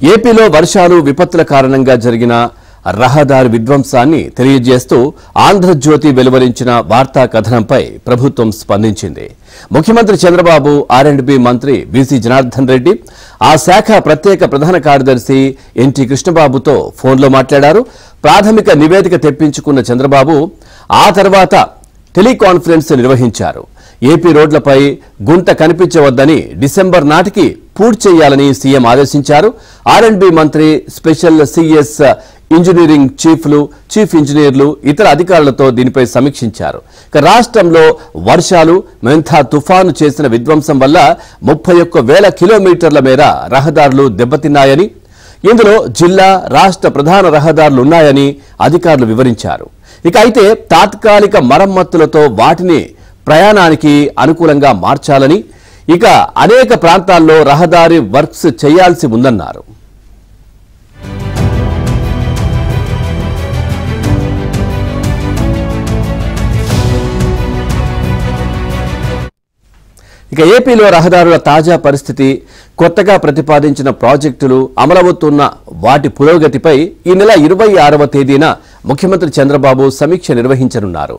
ఏపీలో వర్షాలు విపత్తుల కారణంగా జరిగిన రహదారి విధ్వంసాన్ని తెలియజేస్తూ ఆంధ్రజ్యోతి వెలువరించిన వార్తా కథనంపై ప్రభుత్వం స్పందించింది. ముఖ్యమంత్రి చంద్రబాబు, ఆర్&బి మంత్రి బీసీ జనార్దన్ రెడ్డి, ఆ శాఖ ప్రత్యేక ప్రధాన కార్యదర్శి ఎన్టీ కృష్ణబాబుతో ఫోన్లో మాట్లాడారు. ప్రాథమిక నివేదిక తెప్పించుకున్న చంద్రబాబు ఆ తర్వాత టెలికాన్ఫరెన్స్ నిర్వహించారు. ఏపీ రోడ్లపై గుంట కనిపించవద్దని డిసెంబర్ నాటికి పూర్తి చేయాలని సీఎం ఆదేశించారు. ఆర్&బి మంత్రి, స్పెషల్ సిఎస్ ఇంజనీరింగ్ చీఫ్లు, చీఫ్ ఇంజనీర్లు, ఇతర అధికారులతో దీనిపై సమీక్షించారు. రాష్ట్రంలో వర్షాలు, మెంథా తుఫాను చేసిన విధ్వంసం వల్ల 31,000 కిలోమీటర్ల మేర రహదారులు దెబ్బతిన్నాయని, ఇందులో జిల్లా, రాష్ట్ర ప్రధాన రహదారులున్నాయని అధికారులు వివరించారు. అయితే తాత్కాలిక మరమ్మతులతో వాటిని ప్రయాణానికి అనుకూలంగా మార్చాలని, అనేక ప్రాంతాల్లో రహదారి వర్క్స్ చేయాల్సి ఉందన్నారు. ఏపీలో రహదారుల తాజా పరిస్థితి, కొత్తగా ప్రతిపాదించిన ప్రాజెక్టులు, అమలవుతున్న వాటి పురోగతిపై ఈ నెల 26వ తేదీన ముఖ్యమంత్రి చంద్రబాబు సమీక్ష నిర్వహించనున్నారు.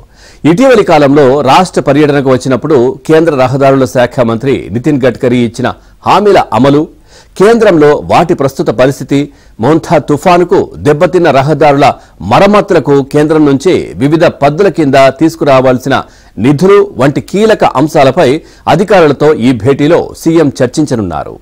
ఇటీవలి కాలంలో రాష్ట్ర పర్యటనకు వచ్చినప్పుడు కేంద్ర రహదారుల శాఖ మంత్రి నితిన్ గడ్కరీ ఇచ్చిన హామీల అమలు, కేంద్రంలో వాటి ప్రస్తుత పరిస్థితి, మోంథా తుఫానుకు దెబ్బతిన్న రహదారుల మరమ్మతులకు కేంద్రం నుంచి వివిధ పద్ధతుల కింద తీసుకురావాల్సిన నిధులు వంటి కీలక అంశాలపై అధికారులతో ఈ భేటీలో సీఎం చర్చించనున్నారు.